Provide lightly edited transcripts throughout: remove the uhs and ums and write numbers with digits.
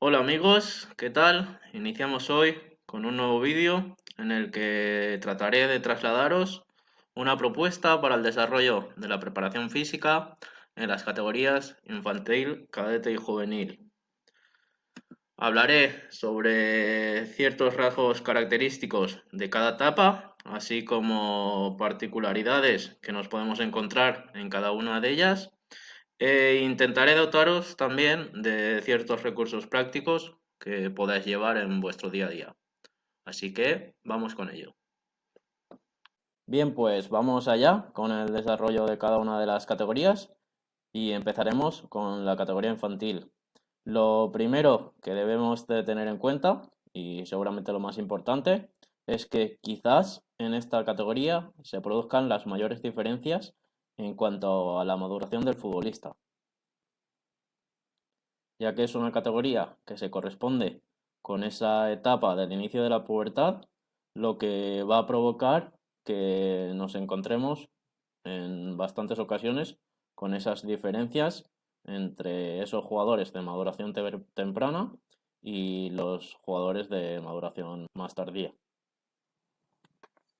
Hola amigos, ¿qué tal? Iniciamos hoy con un nuevo vídeo en el que trataré de trasladaros una propuesta para el desarrollo de la preparación física en las categorías infantil, cadete y juvenil. Hablaré sobre ciertos rasgos característicos de cada etapa, así como particularidades que nos podemos encontrar en cada una de ellas. Intentaré dotaros también de ciertos recursos prácticos que podáis llevar en vuestro día a día. Así que vamos con ello. Bien, pues vamos allá con el desarrollo de cada una de las categorías y empezaremos con la categoría infantil. Lo primero que debemos de tener en cuenta, y seguramente lo más importante, es que quizás en esta categoría se produzcan las mayores diferencias en cuanto a la maduración del futbolista, ya que es una categoría que se corresponde con esa etapa del inicio de la pubertad, lo que va a provocar que nos encontremos en bastantes ocasiones con esas diferencias entre esos jugadores de maduración temprana y los jugadores de maduración más tardía.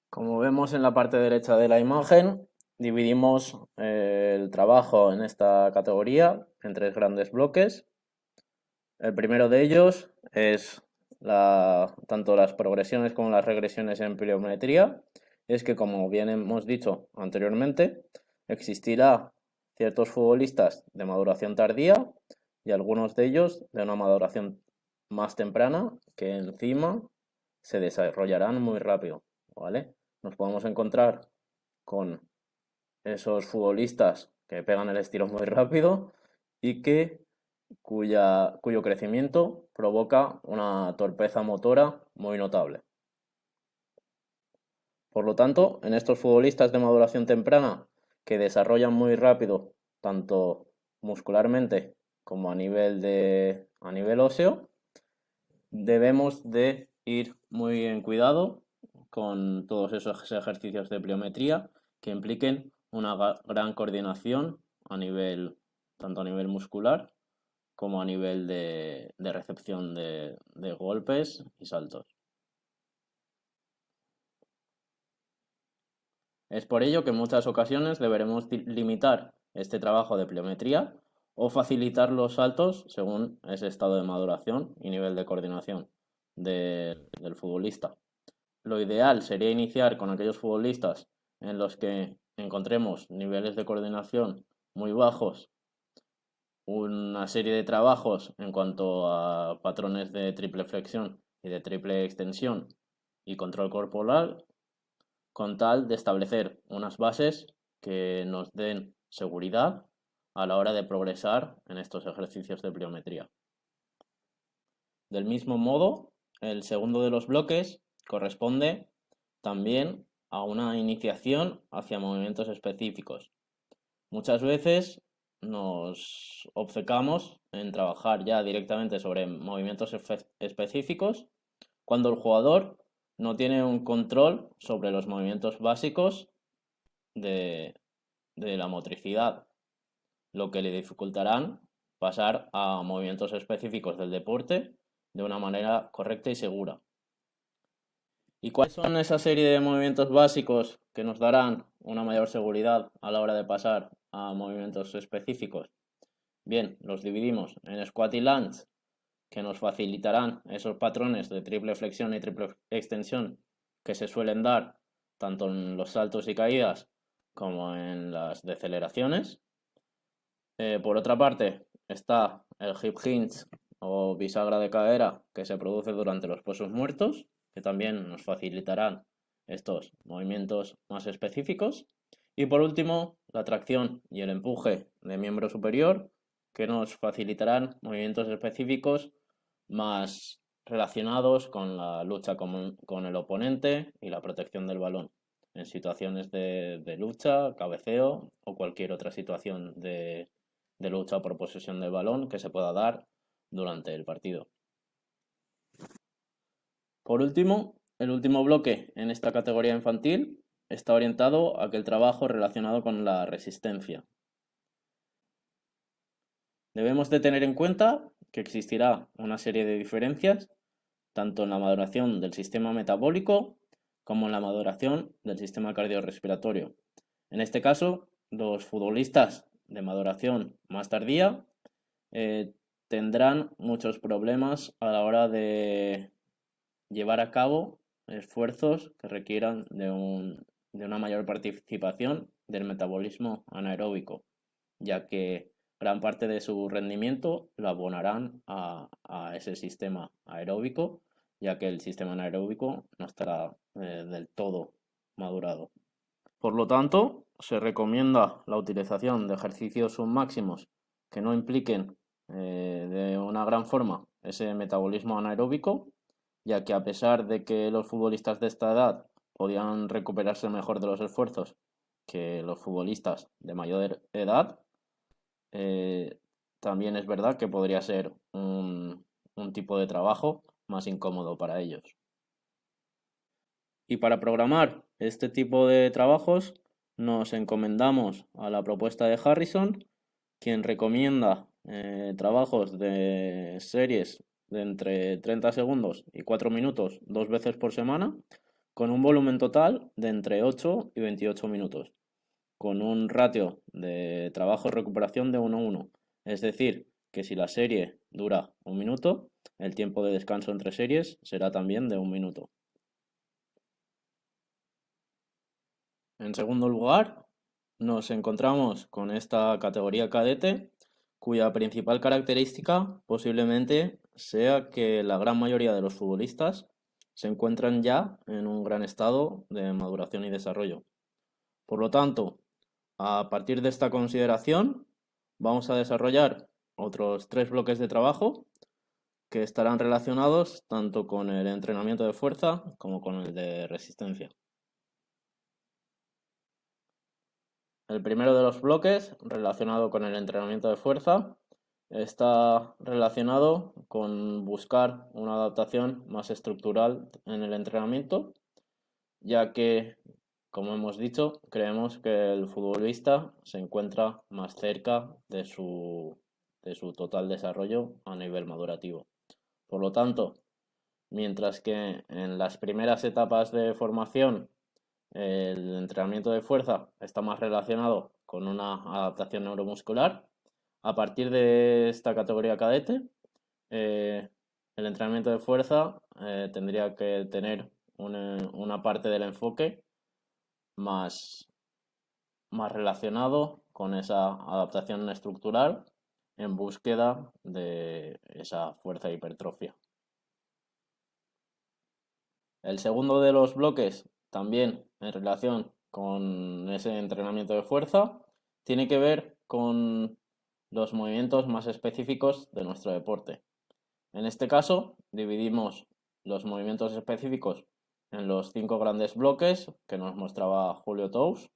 Como vemos en la parte derecha de la imagen, dividimos el trabajo en esta categoría en tres grandes bloques. El primero de ellos es tanto las progresiones como las regresiones en pliometría. Es que, como bien hemos dicho anteriormente, existirá ciertos futbolistas de maduración tardía y algunos de ellos de una maduración más temprana que encima se desarrollarán muy rápido, ¿vale? Nos podemos encontrar con esos futbolistas que pegan el estilo muy rápido y cuyo crecimiento provoca una torpeza motora muy notable. Por lo tanto, en estos futbolistas de maduración temprana que desarrollan muy rápido, tanto muscularmente como a nivel óseo, debemos de ir muy en cuidado con todos esos ejercicios de pliometría que impliquen una gran coordinación tanto a nivel muscular como a nivel de recepción de golpes y saltos. Es por ello que en muchas ocasiones deberemos limitar este trabajo de pliometría o facilitar los saltos según ese estado de maduración y nivel de coordinación del futbolista. Lo ideal sería iniciar con aquellos futbolistas en los que encontremos niveles de coordinación muy bajos, una serie de trabajos en cuanto a patrones de triple flexión y de triple extensión y control corporal, con tal de establecer unas bases que nos den seguridad a la hora de progresar en estos ejercicios de pliometría. Del mismo modo, el segundo de los bloques corresponde también a una iniciación hacia movimientos específicos. Muchas veces nos obcecamos en trabajar ya directamente sobre movimientos específicos cuando el jugador no tiene un control sobre los movimientos básicos de, de la motricidad, lo que le dificultarán pasar a movimientos específicos del deporte de una manera correcta y segura. ¿Y cuáles son esa serie de movimientos básicos que nos darán una mayor seguridad a la hora de pasar a movimientos específicos? Bien, los dividimos en squat y lunge, que nos facilitarán esos patrones de triple flexión y triple extensión que se suelen dar tanto en los saltos y caídas como en las deceleraciones. Por otra parte, está el hip hinge o bisagra de cadera que se produce durante los pesos muertos, que también nos facilitarán estos movimientos más específicos. Y por último, la tracción y el empuje de miembro superior, que nos facilitarán movimientos específicos más relacionados con la lucha con el oponente y la protección del balón en situaciones de lucha, cabeceo o cualquier otra situación de lucha por posesión del balón que se pueda dar durante el partido. Por último, el último bloque en esta categoría infantil está orientado a aquel trabajo relacionado con la resistencia. Debemos de tener en cuenta que existirá una serie de diferencias tanto en la maduración del sistema metabólico como en la maduración del sistema cardiorrespiratorio. En este caso, los futbolistas de maduración más tardía tendrán muchos problemas a la hora de llevar a cabo esfuerzos que requieran de una mayor participación del metabolismo anaeróbico, ya que gran parte de su rendimiento lo abonarán a ese sistema aeróbico, ya que el sistema anaeróbico no estará del todo madurado. Por lo tanto, se recomienda la utilización de ejercicios submáximos que no impliquen de una gran forma ese metabolismo anaeróbico, ya que a pesar de que los futbolistas de esta edad podían recuperarse mejor de los esfuerzos que los futbolistas de mayor edad, eh, también es verdad que podría ser un tipo de trabajo más incómodo para ellos. Y para programar este tipo de trabajos nos encomendamos a la propuesta de Harrison, quien recomienda trabajos de series de entre 30 segundos y 4 minutos 2 veces por semana, con un volumen total de entre 8 y 28 minutos, con un ratio de trabajo-recuperación de 1:1. Es decir, que si la serie dura 1 minuto, el tiempo de descanso entre series será también de 1 minuto. En segundo lugar, nos encontramos con esta categoría cadete, cuya principal característica posiblemente sea que la gran mayoría de los futbolistas se encuentran ya en un gran estado de maduración y desarrollo. Por lo tanto, a partir de esta consideración, vamos a desarrollar otros 3 bloques de trabajo que estarán relacionados tanto con el entrenamiento de fuerza como con el de resistencia. El primero de los bloques, relacionado con el entrenamiento de fuerza, está relacionado con buscar una adaptación más estructural en el entrenamiento, ya que, como hemos dicho, creemos que el futbolista se encuentra más cerca de su total desarrollo a nivel madurativo. Por lo tanto, mientras que en las primeras etapas de formación el entrenamiento de fuerza está más relacionado con una adaptación neuromuscular, a partir de esta categoría cadete, el entrenamiento de fuerza tendría que tener una parte del enfoque más, más relacionado con esa adaptación estructural en búsqueda de esa fuerza e hipertrofia. El segundo de los bloques, también en relación con ese entrenamiento de fuerza, tiene que ver con los movimientos más específicos de nuestro deporte. En este caso, dividimos los movimientos específicos en los 5 grandes bloques que nos mostraba Julio Tous,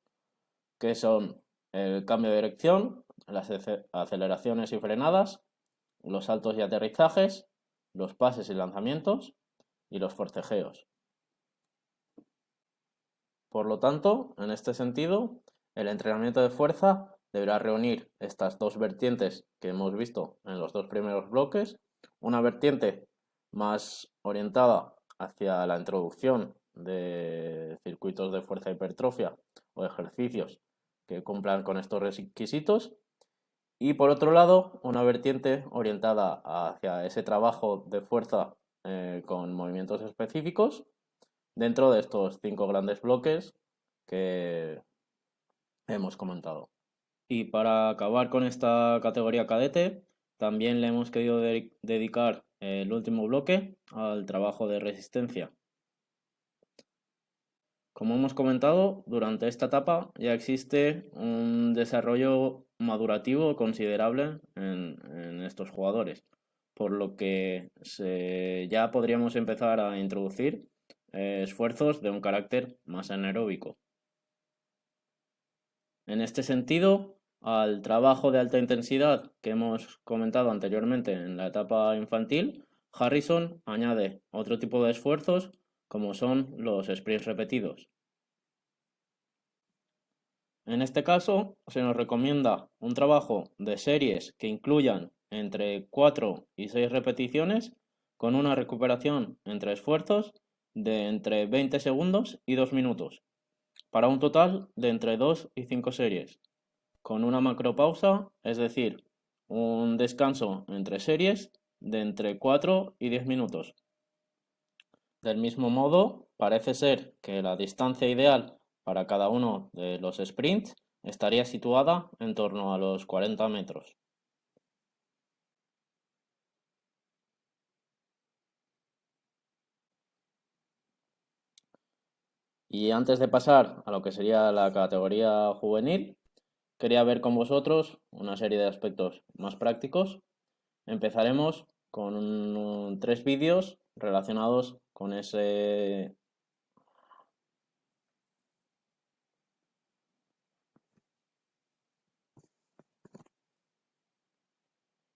que son el cambio de dirección, las aceleraciones y frenadas, los saltos y aterrizajes, los pases y lanzamientos y los forcejeos. Por lo tanto, en este sentido, el entrenamiento de fuerza deberá reunir estas dos vertientes que hemos visto en los 2 primeros bloques, una vertiente más orientada hacia la introducción de circuitos de fuerza e hipertrofia o ejercicios que cumplan con estos requisitos, y por otro lado, una vertiente orientada hacia ese trabajo de fuerza con movimientos específicos dentro de estos 5 grandes bloques que hemos comentado. Y para acabar con esta categoría cadete, también le hemos querido dedicar el último bloque al trabajo de resistencia. Como hemos comentado, durante esta etapa ya existe un desarrollo madurativo considerable en estos jugadores, por lo que ya podríamos empezar a introducir esfuerzos de un carácter más anaeróbico. En este sentido, al trabajo de alta intensidad que hemos comentado anteriormente en la etapa infantil, Harrison añade otro tipo de esfuerzos como son los sprints repetidos. En este caso, se nos recomienda un trabajo de series que incluyan entre 4 y 6 repeticiones con una recuperación entre esfuerzos de entre 20 segundos y 2 minutos, para un total de entre 2 y 5 series, con una macropausa, es decir, un descanso entre series de entre 4 y 10 minutos. Del mismo modo, parece ser que la distancia ideal para cada uno de los sprints estaría situada en torno a los 40 metros. Y antes de pasar a lo que sería la categoría juvenil, quería ver con vosotros una serie de aspectos más prácticos. Empezaremos con 3 vídeos relacionados con ese.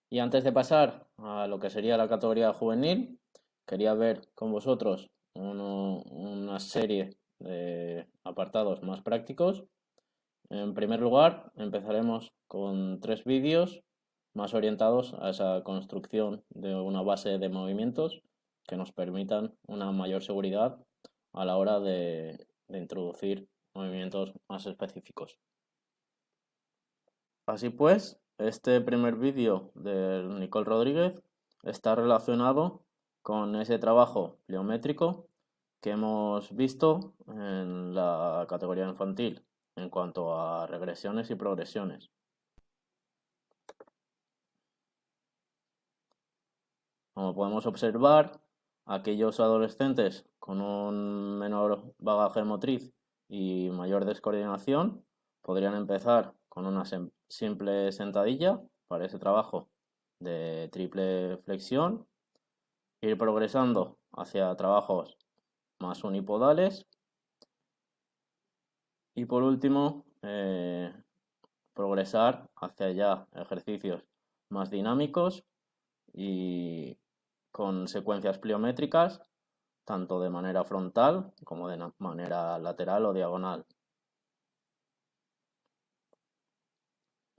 Y antes de pasar a lo que sería la categoría juvenil, quería ver con vosotros una serie de apartados más prácticos. En primer lugar, empezaremos con 3 vídeos más orientados a esa construcción de una base de movimientos que nos permitan una mayor seguridad a la hora de introducir movimientos más específicos. Así pues, este primer vídeo de Nicole Rodríguez está relacionado con ese trabajo pliométrico que hemos visto en la categoría infantil en cuanto a regresiones y progresiones. Como podemos observar, aquellos adolescentes con un menor bagaje motriz y mayor descoordinación podrían empezar con una simple sentadilla para ese trabajo de triple flexión, ir progresando hacia trabajos más unipodales y por último progresar hacia ya ejercicios más dinámicos y con secuencias pliométricas tanto de manera frontal como de manera lateral o diagonal.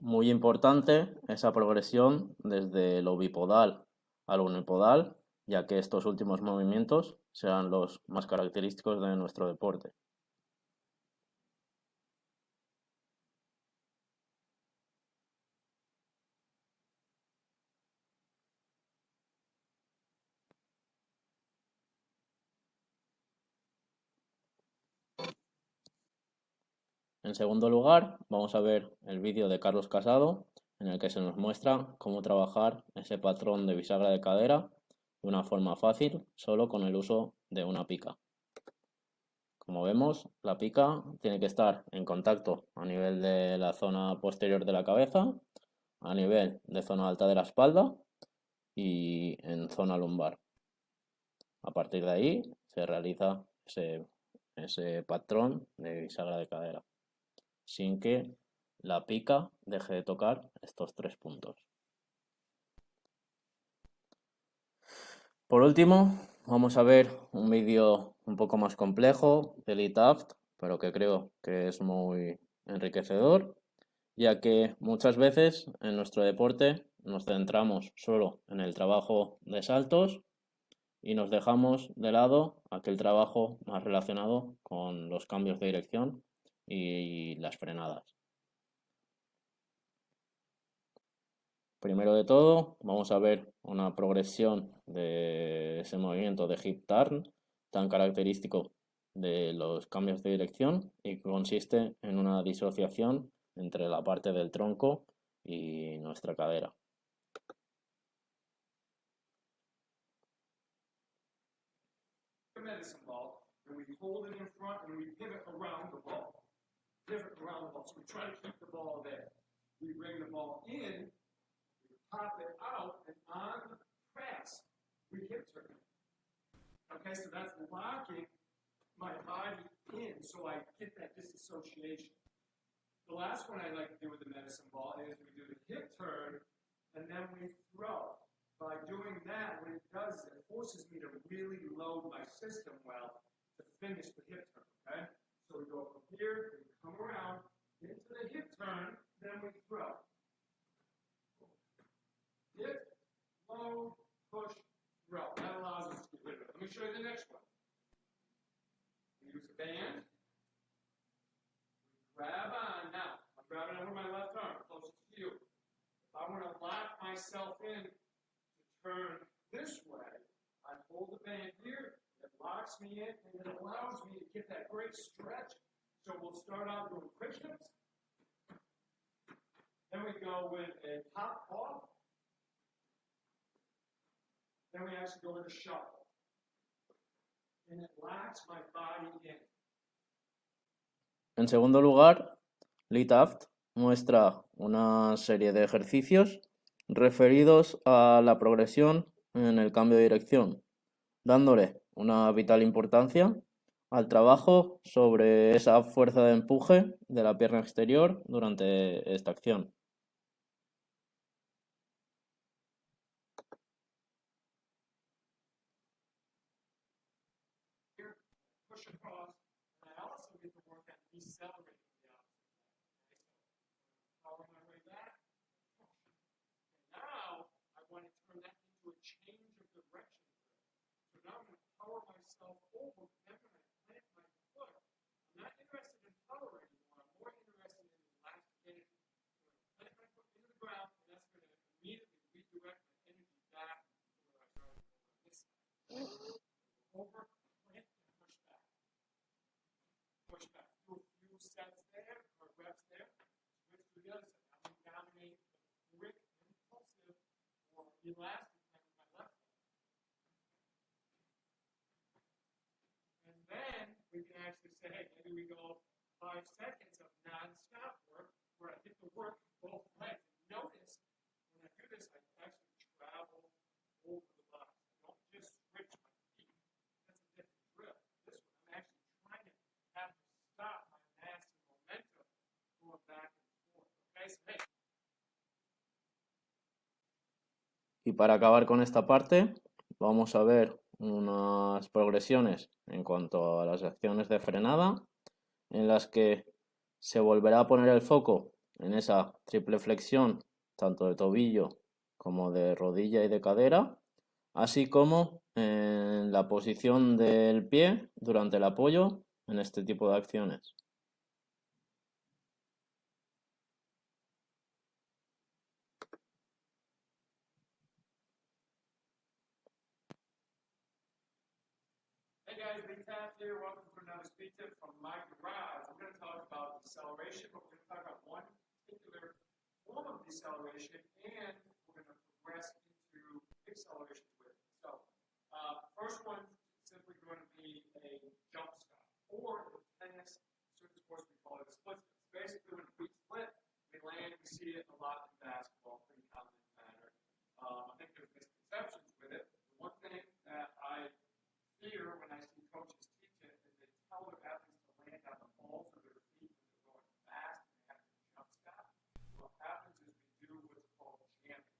Muy importante esa progresión desde lo bipodal al unipodal, ya que estos últimos movimientos serán los más característicos de nuestro deporte. En segundo lugar, vamos a ver el vídeo de Carlos Casado, en el que se nos muestra cómo trabajar ese patrón de bisagra de cadera de una forma fácil, solo con el uso de una pica. Como vemos, la pica tiene que estar en contacto a nivel de la zona posterior de la cabeza, a nivel de zona alta de la espalda y en zona lumbar. A partir de ahí se realiza ese patrón de bisagra de cadera, sin que la pica deje de tocar estos 3 puntos. Por último, vamos a ver un vídeo un poco más complejo de Lee Taft, pero que creo que es muy enriquecedor, ya que muchas veces en nuestro deporte nos centramos solo en el trabajo de saltos y nos dejamos de lado aquel trabajo más relacionado con los cambios de dirección y las frenadas. Primero de todo, vamos a ver una progresión de ese movimiento de hip turn tan característico de los cambios de dirección y que consiste en una disociación entre la parte del tronco y nuestra cadera. Medicine ball, and we hold it in front and we pivot around the ball. Pivot around the ball. So we try to keep the ball there. We bring the ball in, we pop it out, and on the press, we hip turn. Okay, so that's locking my body in so I get that disassociation. The last one I like to do with the medicine ball is we do the hip turn and then we throw. By doing that, what it does is it forces me to really load my system well to finish the hip turn, okay? So we go from here, we come around, into the hip turn, then we throw. Hip load, push, throw. That allows us to get rid of it. Let me show you the next one. We use a band. We grab on. Now, I'm grabbing over my left arm, closest to you. If I want to lock myself in to turn this way, I hold the band here. It locks me in, and it allows me to get that great stretch. So we'll start out doing quick hips. Then we go with a top off. Then we actually go with a shuffle. And it locks my body in. En segundo lugar, Lee Taft muestra una serie de ejercicios referidos a la progresión en el cambio de dirección, dándole una vital importancia al trabajo sobre esa fuerza de empuje de la pierna exterior durante esta acción. Here, push across, and I also get to work on decelerating the opposite leg. Okay, so follow my way back, push. And now I want to turn that into a change of direction. So now I'm going to power myself over, then when I plant my foot, I'm not interested in power anymore, I'm more interested in elasticity. I'm going to plant my foot into the ground, and that's going to immediately redirect my energy back to where I started on this side. Over, plant, and push back. Push back. Do a few sets there, or reps there. Switch to the other side. I'm going to dominate the quick, impulsive, or elastic plant with my left foot. And then we can actually say, hey, maybe we go 5 seconds of non-stop work where I hit the work both legs. Notice when I do this, I actually travel over the box. I don't just switch my feet. That's a different drill. This one, I'm actually trying to have to stop my mass and momentum going back and forth. Okay, so hey. Y para acabar con esta parte, vamos a ver unas progresiones en cuanto a las acciones de frenada, en las que se volverá a poner el foco en esa triple flexión, tanto de tobillo como de rodilla y de cadera, así como en la posición del pie durante el apoyo en este tipo de acciones. Hey guys, Lee Taft here. Welcome to another speed tip from my garage. We're going to talk about deceleration, but we're going to talk about one particular form of deceleration, and we're going to progress into acceleration with it. So, first one is simply going to be a jump stop, or in tennis, certain sports we call it a split step. Basically, when we split, we land. We see it a lot in basketball, pretty common pattern. I think there's misconceptions with it. The one thing that I fear when I see coaches teach it is they tell their athletes to land on the balls of their feet when they're going fast and they have to jump stop. What happens is we do what's called jamming.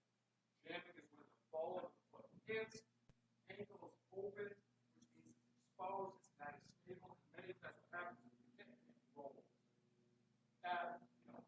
Jamming is when the ball of the foot hits, ankle is open, which means it's exposed, it's not as stable, and many times what happens is we hit and it rolls. Now,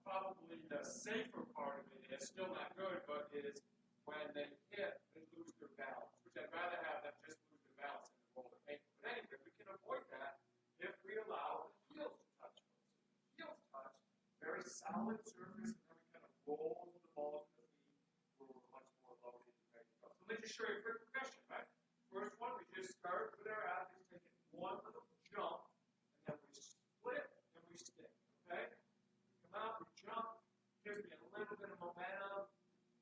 probably the safer part of it is still not good, but is when they hit, they lose their balance, which I'd rather have them just lose their balance than roll their ankle. But anyway, we can avoid that if we allow the heels to touch first. The heels touch, very solid surface, and then we kind of roll the ball to the feet where we're much more loaded and ready to go. So let me just show you a quick progression, right? First one, we just start with our athletes taking one little jump, and then we split and we stick, okay? We come out, we jump, gives me a little bit of momentum,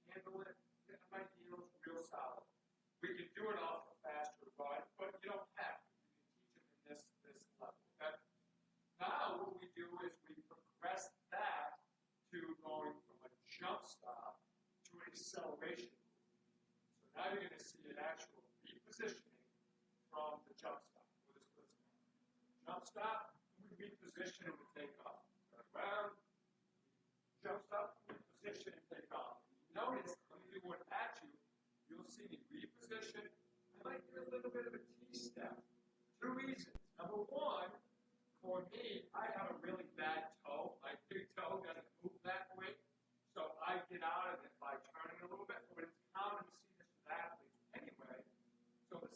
handle it, get my heels real solid. We can do it off a faster run, but you don't have to. You can teach them in this level, okay? Now what we do is we progress that to going from a jump stop to an acceleration move. So now you're going to see an actual repositioning from the jump stop with a split stop. Jump stop, we reposition and we take off. Turn around, jump stop, reposition and take off. Notice, let me do one at you. You'll see me reposition. I might do a little bit of a T-step. 2 reasons. Number one, for me, I have a really bad toe. My big toe doesn't move that way. So I get out of it by turning a little bit. But it's common to see this with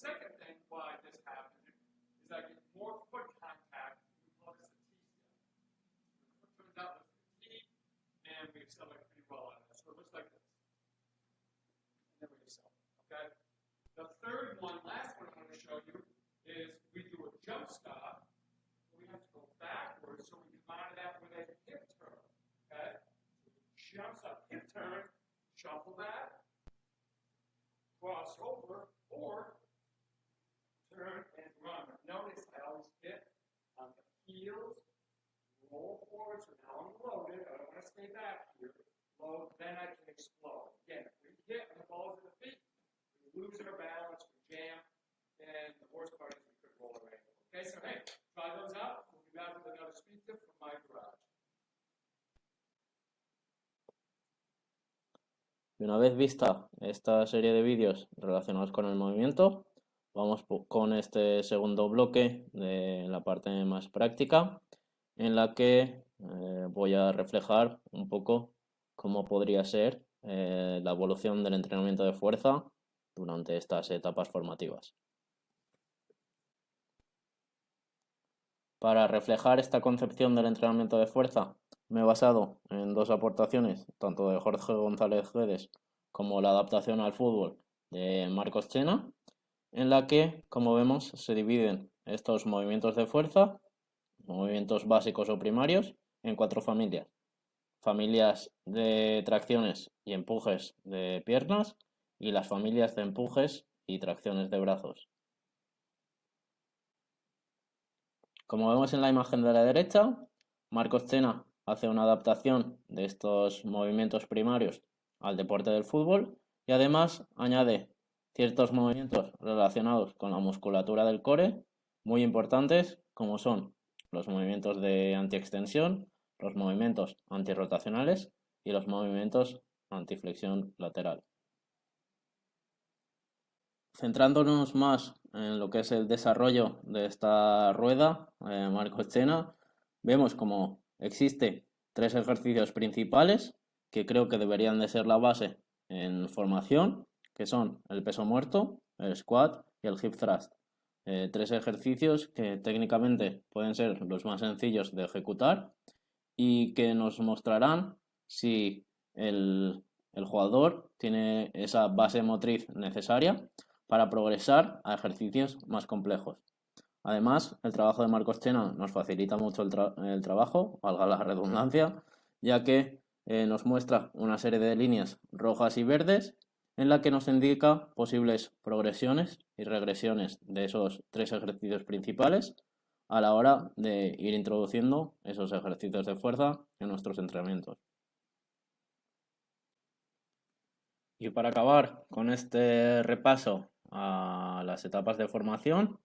second thing why this happens is I get more foot contact. We call this a T-step. The foot turns out with the T, and we accelerate pretty well on this. So it looks like this. And then we accelerate, okay? The third one, last one I'm going to show you, is we do a jump stop. We have to go backwards, so we come out of that with a hip turn, okay? So jumps up, hip turn, shuffle back, cross over, or turn and run. Notice I always get on the heels, roll forward, so now I'm loaded. I don't want to stay back here. Load, then I can explode. Again, if we hit the balls of the feet, we lose our balance, we jam, and the worst part is we could roll our ankle. Okay, so hey, try those out. We'll be back with another speed tip from my garage. Y una vez vista esta serie de vídeos relacionados con el movimiento, vamos con este segundo bloque de la parte más práctica, en la que voy a reflejar un poco cómo podría ser la evolución del entrenamiento de fuerza durante estas etapas formativas. Para reflejar esta concepción del entrenamiento de fuerza, me he basado en dos aportaciones, tanto de Jorge González Guedes como la adaptación al fútbol de Marcos Chena, en la que, como vemos, se dividen estos movimientos de fuerza, movimientos básicos o primarios, en 4 familias. Familias de tracciones y empujes de piernas y las familias de empujes y tracciones de brazos. Como vemos en la imagen de la derecha, Marcos Chena hace una adaptación de estos movimientos primarios al deporte del fútbol y además añade ciertos movimientos relacionados con la musculatura del core muy importantes, como son los movimientos de antiextensión, los movimientos antirrotacionales y los movimientos antiflexión lateral. Centrándonos más en lo que es el desarrollo de esta rueda, Marcos Chena, vemos como existe 3 ejercicios principales que creo que deberían de ser la base en formación, que son el peso muerto, el squat y el hip thrust. 3 ejercicios que técnicamente pueden ser los más sencillos de ejecutar y que nos mostrarán si el jugador tiene esa base motriz necesaria para progresar a ejercicios más complejos. Además, el trabajo de Marcos Chena nos facilita mucho el trabajo, valga la redundancia, ya que nos muestra una serie de líneas rojas y verdes en la que nos indica posibles progresiones y regresiones de esos 3 ejercicios principales a la hora de ir introduciendo esos ejercicios de fuerza en nuestros entrenamientos. Y para acabar con este repaso a las etapas de formación,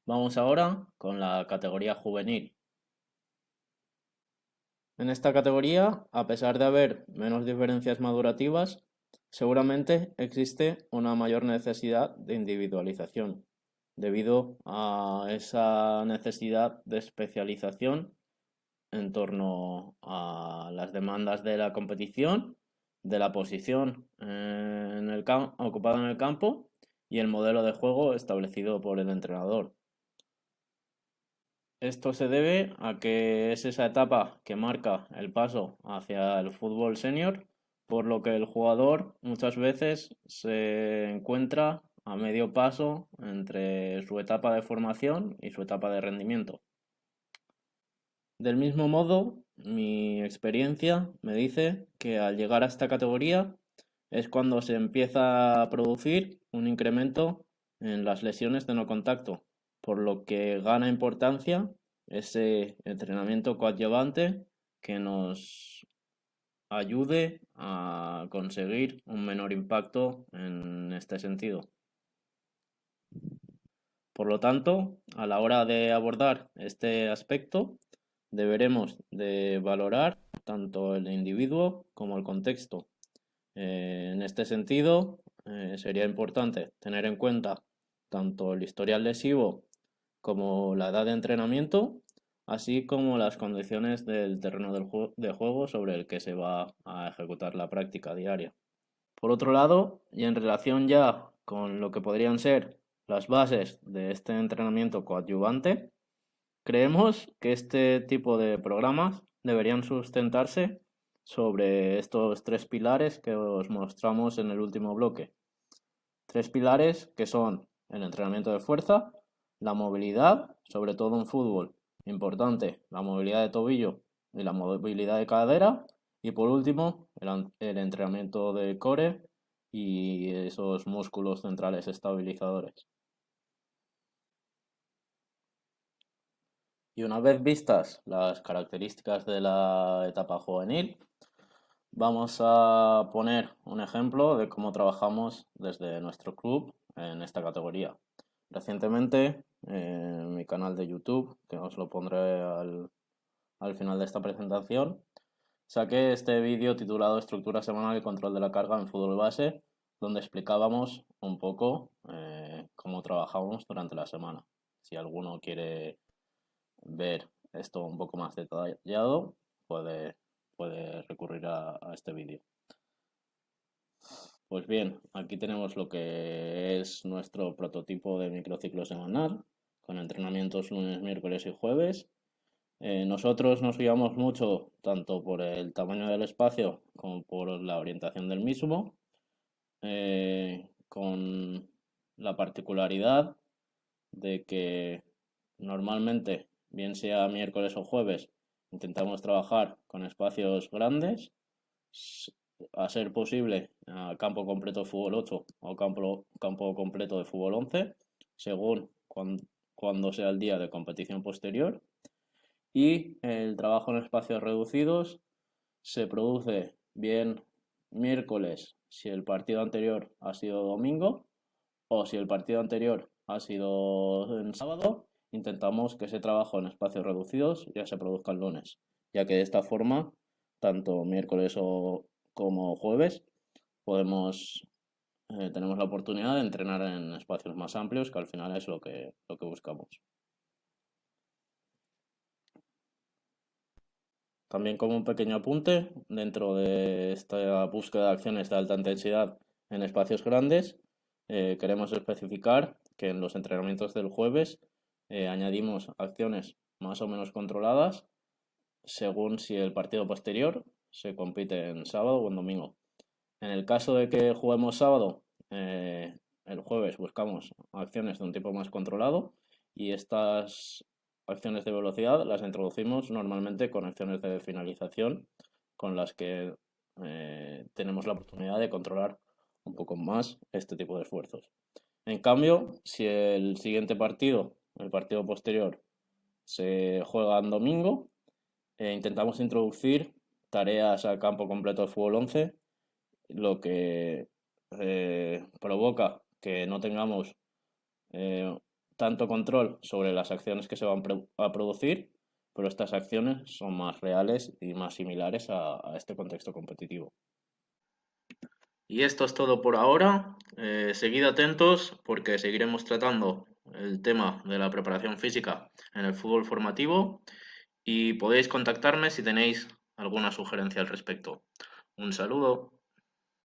vamos ahora con la categoría juvenil. En esta categoría, a pesar de haber menos diferencias madurativas, seguramente existe una mayor necesidad de individualización, debido a esa necesidad de especialización en torno a las demandas de la competición, de la posición ocupada en el campo y el modelo de juego establecido por el entrenador. Esto se debe a que es esa etapa que marca el paso hacia el fútbol senior, por lo que el jugador muchas veces se encuentra a medio paso entre su etapa de formación y su etapa de rendimiento. Del mismo modo, mi experiencia me dice que al llegar a esta categoría es cuando se empieza a producir un incremento en las lesiones de no contacto, por lo que gana importancia ese entrenamiento coadyuvante que nos ayude a conseguir un menor impacto en este sentido. Por lo tanto, a la hora de abordar este aspecto, deberemos de valorar tanto el individuo como el contexto. En este sentido, sería importante tener en cuenta tanto el historial lesivo como la edad de entrenamiento, así como las condiciones del terreno de juego sobre el que se va a ejecutar la práctica diaria. Por otro lado, y en relación ya con lo que podrían ser las bases de este entrenamiento coadyuvante, creemos que este tipo de programas deberían sustentarse sobre estos tres pilares que os mostramos en el último bloque. Tres pilares que son el entrenamiento de fuerza, la movilidad, sobre todo en fútbol, importante, la movilidad de tobillo y la movilidad de cadera, y por último, el entrenamiento de core y esos músculos centrales estabilizadores. Y una vez vistas las características de la etapa juvenil, vamos a poner un ejemplo de cómo trabajamos desde nuestro club en esta categoría. Recientemente, en mi canal de YouTube, que os lo pondré al final de esta presentación, saqué este vídeo titulado Estructura semanal y control de la carga en fútbol base, donde explicábamos un poco cómo trabajábamos durante la semana. Si alguno quiere ver esto un poco más detallado, puede recurrir a este vídeo. Pues bien, aquí tenemos lo que es nuestro prototipo de microciclo semanal, con entrenamientos lunes, miércoles y jueves. Nosotros nos guiamos mucho tanto por el tamaño del espacio como por la orientación del mismo, con la particularidad de que normalmente, bien sea miércoles o jueves, intentamos trabajar con espacios grandes, a ser posible a campo completo de fútbol 8 o campo completo de fútbol 11, según cuando sea el día de competición posterior. Y el trabajo en espacios reducidos se produce bien miércoles si el partido anterior ha sido domingo, o si el partido anterior ha sido en sábado, intentamos que ese trabajo en espacios reducidos ya se produzca el lunes, ya que de esta forma, tanto miércoles como jueves, tenemos la oportunidad de entrenar en espacios más amplios, que al final es lo que buscamos. También como un pequeño apunte, dentro de esta búsqueda de acciones de alta intensidad en espacios grandes, queremos especificar que en los entrenamientos del jueves añadimos acciones más o menos controladas según si el partido posterior se compite en sábado o en domingo. En el caso de que juguemos sábado, el jueves buscamos acciones de un tipo más controlado, y estas acciones de velocidad las introducimos normalmente con acciones de finalización con las que tenemos la oportunidad de controlar un poco más este tipo de esfuerzos. En cambio, si el siguiente partido, el partido posterior, se juega en domingo, intentamos introducir tareas a campo completo de fútbol 11, lo que provoca que no tengamos tanto control sobre las acciones que se van a producir, pero estas acciones son más reales y más similares a este contexto competitivo. Y esto es todo por ahora. Seguid atentos porque seguiremos tratando el tema de la preparación física en el fútbol formativo, y podéis contactarme si tenéis alguna sugerencia al respecto. Un saludo.